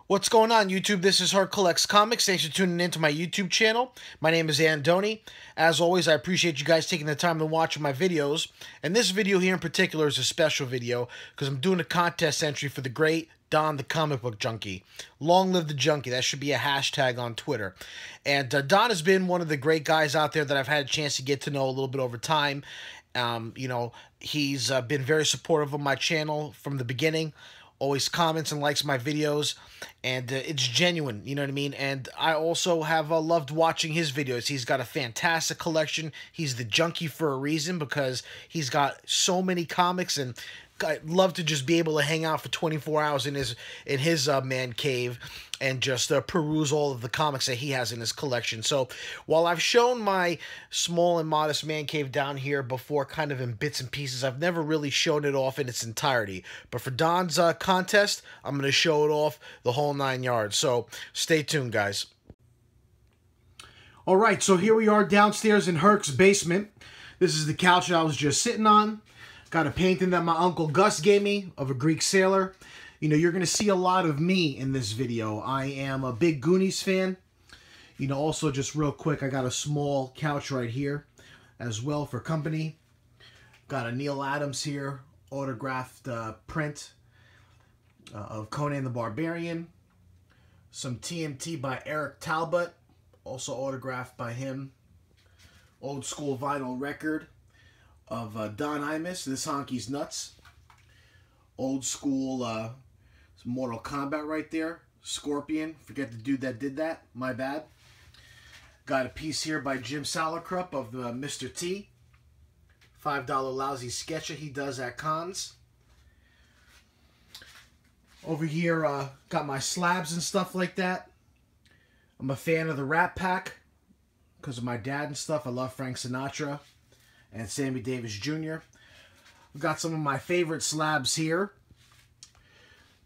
What's going on, YouTube? This is Her Collects Comics. Thanks for tuning into my YouTube channel. My name is Andoni. As always, I appreciate you guys taking the time to watch my videos. And this video here in particular is a special video because I'm doing a contest entry for the great Don the Comic Book Junkie. Long live the Junkie. That should be a hashtag on Twitter. And Don has been one of the great guys out there that I've had a chance to get to know a little bit over time. He's been very supportive of my channel from the beginning. Always comments and likes my videos, and it's genuine, you know what I mean? And I also have loved watching his videos. He's got a fantastic collection. He's the junkie for a reason because he's got so many comics, and I'd love to just be able to hang out for 24 hours in his man cave and just peruse all of the comics that he has in his collection. So while I've shown my small and modest man cave down here before, kind of in bits and pieces, I've never really shown it off in its entirety. But for Don's contest, I'm going to show it off the whole 9 yards. So stay tuned, guys. All right, so here we are downstairs in Herc's basement. This is the couch that I was just sitting on. Got a painting that my Uncle Gus gave me of a Greek sailor. You know, you're going to see a lot of me in this video. I am a big Goonies fan. You know, also just real quick, I got a small couch right here as well for company. Got a Neil Adams here, autographed print of Conan the Barbarian. Some TMT by Eric Talbot, also autographed by him. Old school vinyl record of Don Imus, This Honky's Nuts. Old school Mortal Kombat right there. Scorpion, forget the dude that did that, my bad. Got a piece here by Jim Salicrup of Mr. T. $5 lousy sketch that he does at cons. Over here, got my slabs and stuff like that. I'm a fan of the Rat Pack because of my dad and stuff. I love Frank Sinatra and Sammy Davis Jr. I've got some of my favorite slabs here.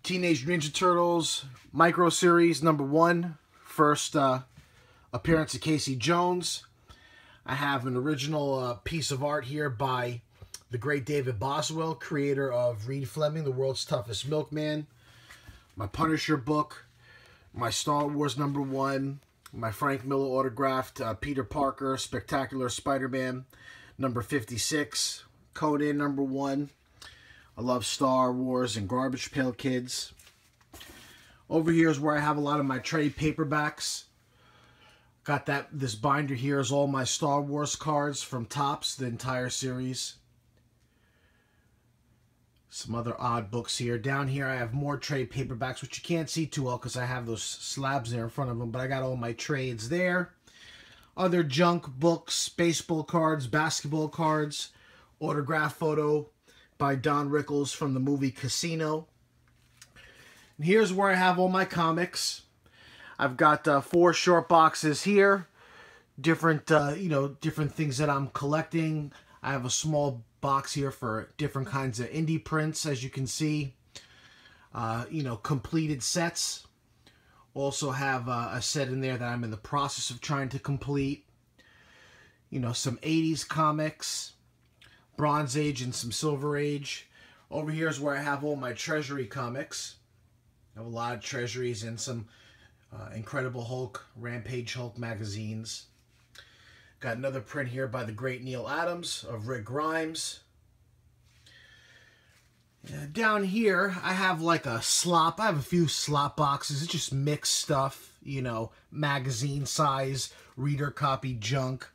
Teenage Ninja Turtles Micro Series #1. First appearance of Casey Jones. I have an original piece of art here by the great David Boswell, creator of Reed Fleming, The World's Toughest Milkman. My Punisher book. My Star Wars #1. My Frank Miller autographed Peter Parker, Spectacular Spider-Man #56. Conan #1. I love Star Wars and Garbage Pail Kids. Over here is where I have a lot of my trade paperbacks. Got this binder here is all my Star Wars cards from Topps, the entire series. Some other odd books here. Down here I have more trade paperbacks, which you can't see too well because I have those slabs there in front of them, but I got all my trades there. Other junk books, baseball cards, basketball cards, autograph photo by Don Rickles from the movie Casino. And here's where I have all my comics. I've got 4 short boxes here. Different, different things that I'm collecting. I have a small box here for different kinds of indie prints, as you can see. Completed sets. Also have a set in there that I'm in the process of trying to complete. You know, some 80s comics. Bronze Age and some Silver Age. Over here is where I have all my Treasury comics. I have a lot of Treasuries and some Incredible Hulk, Rampage Hulk magazines. Got another print here by the great Neil Adams of Rick Grimes. Down here, I have like a slop. I have a few slop boxes. It's just mixed stuff, you know, magazine size, reader copy junk.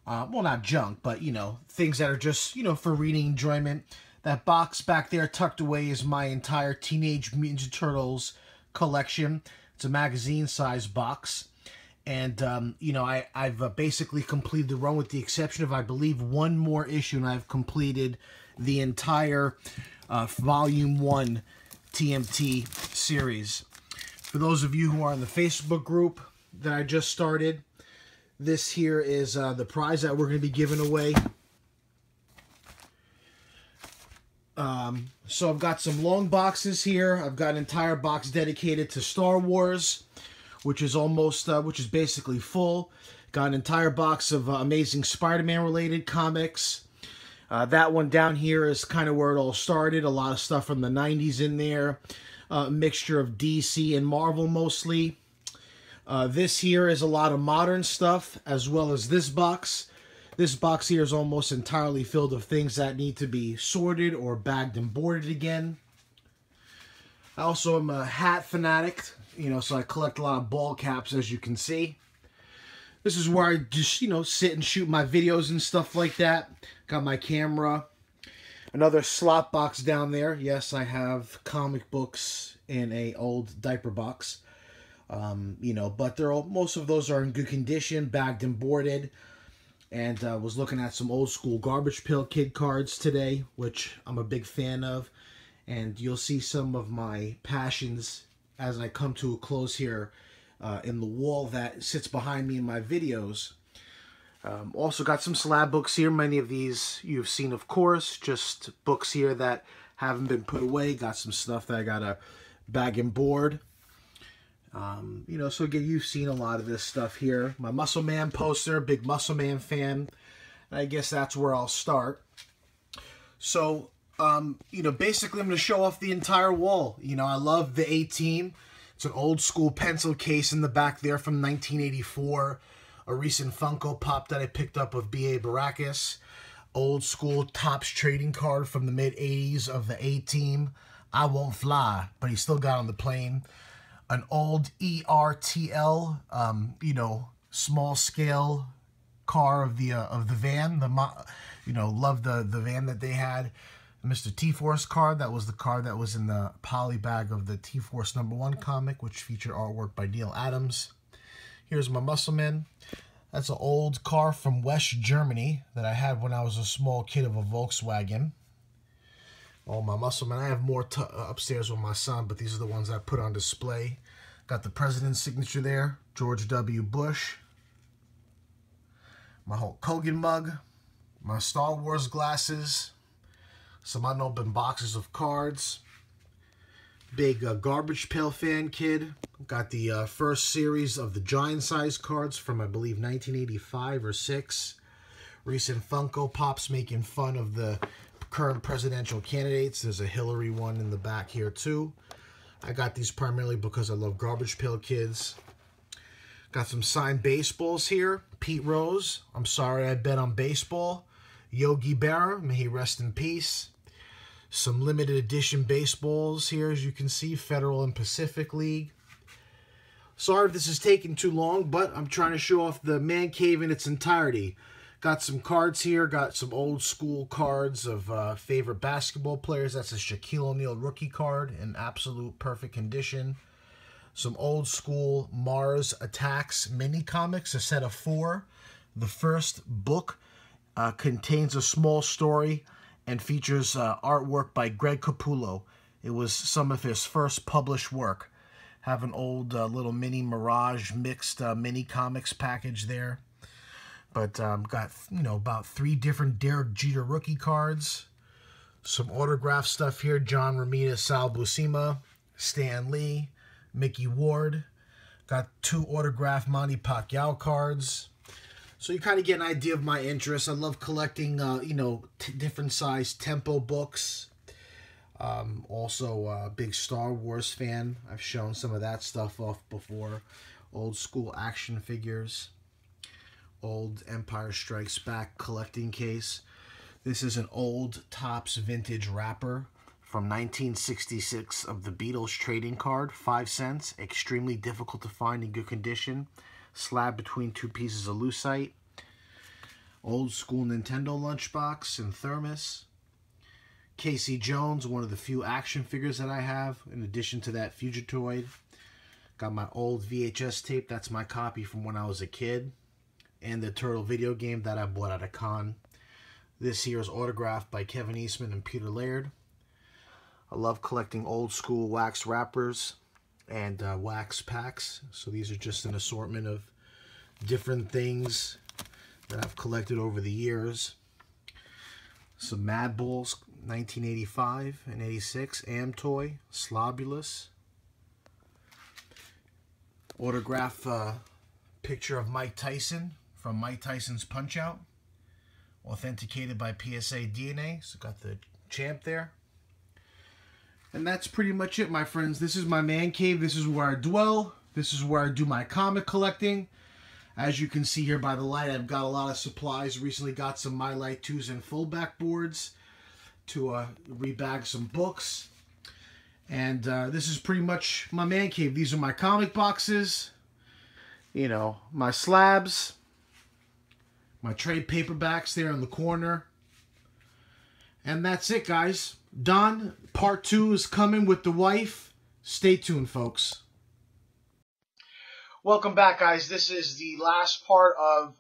Well, not junk, but, you know, things that are just, you know, for reading enjoyment. That box back there tucked away is my entire Teenage Mutant Ninja Turtles collection. It's a magazine-size box. And, I've basically completed the run with the exception of, I believe, one more issue, and I've completed the entire Volume 1 TMT series. For those of you who are in the Facebook group that I just started, this here is the prize that we're going to be giving away. So I've got some long boxes here. I've got an entire box dedicated to Star Wars, which is basically full. Got an entire box of Amazing Spider-Man related comics. That one down here is kind of where it all started. A lot of stuff from the 90s in there. Mixture of DC and Marvel mostly. This here is a lot of modern stuff, as well as this box. This box here is almost entirely filled with things that need to be sorted or bagged and boarded again. I also am a hat fanatic, you know, so I collect a lot of ball caps, as you can see. This is where I just, you know, sit and shoot my videos and stuff like that. Got my camera. Another slot box down there. Yes, I have comic books in a old diaper box. You know, but they're all, most of those are in good condition, bagged and boarded. And was looking at some old school Garbage Pail Kid cards today, which I'm a big fan of. And you'll see some of my passions as I come to a close here in the wall that sits behind me in my videos. Also got some slab books here. Many of these you've seen, of course. Just books here that haven't been put away. Got some stuff that I got to bag and board. You know, so again, you've seen a lot of this stuff here. My Muscle Man poster, big Muscle Man fan. And I guess that's where I'll start. So, you know, basically I'm going to show off the entire wall. You know, I love the A-Team. It's an old school pencil case in the back there from 1984. A recent Funko Pop that I picked up of B.A. Baracus. Old school Topps trading card from the mid-80s of the A-Team. I won't fly, but he still got on the plane. An old ERTL, you know, small scale car of the van. You know, love the van that they had. Mr. T-Force card. That was the card that was in the poly bag of the T-Force #1 comic, which featured artwork by Neil Adams. Here's my Muscle Man. That's an old car from West Germany that I had when I was a small kid of a Volkswagen. Oh, my Muscle Man. I have more upstairs with my son, but these are the ones I put on display. Got the president's signature there, George W. Bush. My Hulk Hogan mug. My Star Wars glasses. Some unopened boxes of cards. Big Garbage Pail fan kid. Got the first series of the giant size cards from, I believe, 1985 or 6. Recent Funko Pops making fun of the current presidential candidates. There's a Hillary one in the back here too. I got these primarily because I love Garbage Pail Kids. Got some signed baseballs here. Pete Rose, I'm sorry I bet on baseball. Yogi Berra, may he rest in peace. Some limited edition baseballs here, as you can see, Federal and Pacific League. Sorry if this is taking too long, but I'm trying to show off the man cave in its entirety. Got some cards here. Got some old school cards of favorite basketball players. That's a Shaquille O'Neal rookie card in absolute perfect condition. Some old school Mars Attacks mini comics, a set of 4. The first book contains a small story and features artwork by Greg Capullo. It was some of his first published work. Have an old little mini Mirage mixed mini comics package there. But got, you know, about 3 different Derek Jeter rookie cards. Some autograph stuff here. John Romita, Sal Buscema, Stan Lee, Mickey Ward. Got 2 autographed Manny Pacquiao cards. So you kind of get an idea of my interests. I love collecting, you know, different size tempo books. Also a big Star Wars fan. I've shown some of that stuff off before. Old school action figures. Old Empire Strikes Back collecting case. This is an old Topps vintage wrapper from 1966 of the Beatles trading card. 5 cents. Extremely difficult to find in good condition. Slab between 2 pieces of lucite. Old school Nintendo lunchbox and thermos. Casey Jones, one of the few action figures that I have, in addition to that Fugitoid. Got my old VHS tape. That's my copy from when I was a kid. And the Turtle video game that I bought at a con. This here is autographed by Kevin Eastman and Peter Laird. I love collecting old school wax wrappers and wax packs. So these are just an assortment of different things that I've collected over the years. Some Mad Bulls, 1985 and 86. Amtoy, Slobulus. Autograph picture of Mike Tyson from Mike Tyson's Punch-Out. authenticated by PSA DNA. So got the champ there. And that's pretty much it, my friends. This is my man cave. This is where I dwell. This is where I do my comic collecting. As you can see here by the light, I've got a lot of supplies. Recently got some My Light 2s and fullback boards to rebag some books. And this is pretty much my man cave. These are my comic boxes. You know, my slabs. My trade paperbacks there in the corner. And that's it, guys. Don, part 2 is coming with the wife. Stay tuned, folks. Welcome back, guys. This is the last part of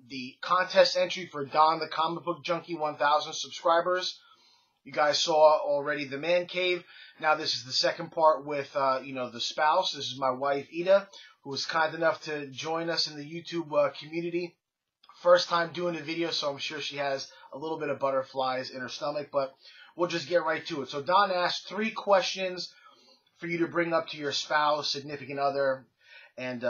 the contest entry for Don the Comic Book Junkie 1000 subscribers. You guys saw already the man cave. Now this is the second part with, the spouse. This is my wife, Ida, who was kind enough to join us in the YouTube community. First time doing a video, so I'm sure she has a little bit of butterflies in her stomach, but we'll just get right to it. So Don asked 3 questions for you to bring up to your spouse, significant other, and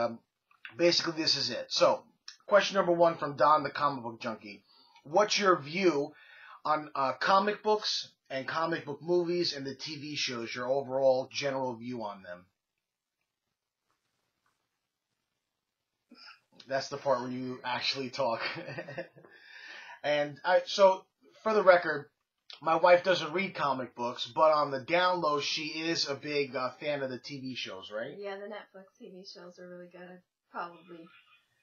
basically this is it. So, question number 1 from Don the Comic Book Junkie. What's your view on comic books and comic book movies and the TV shows, your overall general view on them? That's the part where you actually talk. And so, for the record, my wife doesn't read comic books, but on the down low, she is a big fan of the TV shows, right? Yeah, the Netflix TV shows are really good. I've probably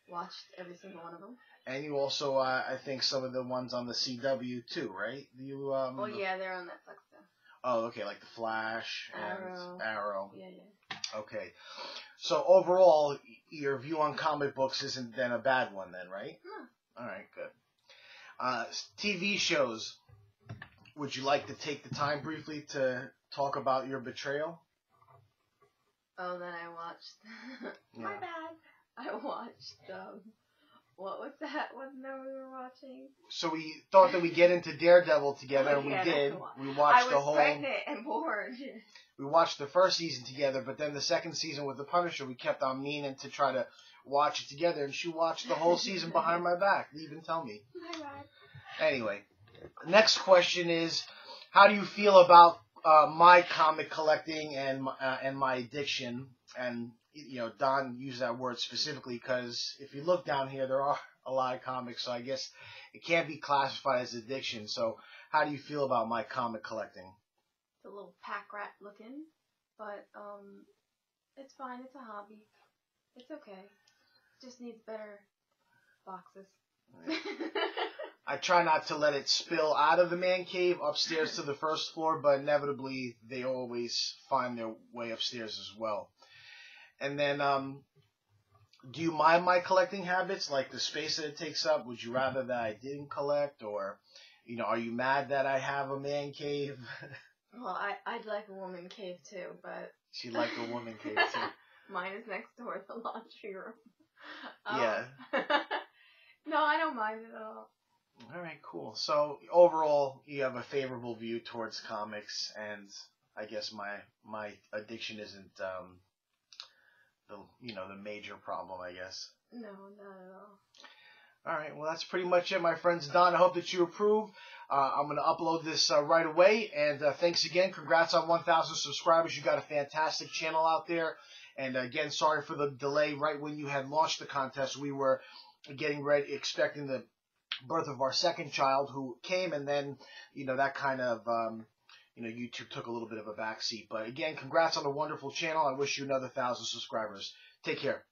watched every single one of them. And you also, I think, some of the ones on the CW, too, right? Oh, yeah, they're on Netflix, though. Oh, okay, like The Flash and Arrow. Yeah. Okay. So, overall, your view on comic books isn't then a bad one then, right? No. All right, good. TV shows, would you like to take the time briefly to talk about your betrayal? Oh, that I watched. My bad. I watched, what was that one that we were watching? So we thought that we'd get into Daredevil together, and we did. We watched the whole... I was pregnant and bored. We watched the first season together, but then the second season with The Punisher, we kept on meaning to try to watch it together, and she watched the whole season behind my back. Didn't even tell me. My bad. Anyway, next question is, how do you feel about my comic collecting and my addiction? And Don used that word specifically because if you look down here, there are a lot of comics, so I guess it can't be classified as addiction. So, how do you feel about my comic collecting? It's a little pack rat looking, but it's fine. It's a hobby. It's okay. It just needs better boxes. I try not to let it spill out of the man cave upstairs to the first floor, but inevitably they always find their way upstairs as well. And then, do you mind my collecting habits, like the space that it takes up? Would you rather that I didn't collect, or, are you mad that I have a man cave? Well, I'd like a woman cave too, but... She'd like a woman cave too. Mine is next door to the laundry room. Yeah. No, I don't mind it at all. All right, cool. So overall, you have a favorable view towards comics, and I guess my addiction isn't the major problem, I guess. No, not at all. All right, well, that's pretty much it, my friends. Don, I hope that you approve. I'm going to upload this right away, and thanks again. Congrats on 1,000 subscribers. You got a fantastic channel out there. And again, sorry for the delay. Right when you had launched the contest, we were getting ready, expecting the birth of our second child, who came, and then, that kind of, YouTube took a little bit of a backseat. But again, congrats on the wonderful channel. I wish you another 1,000 subscribers. Take care.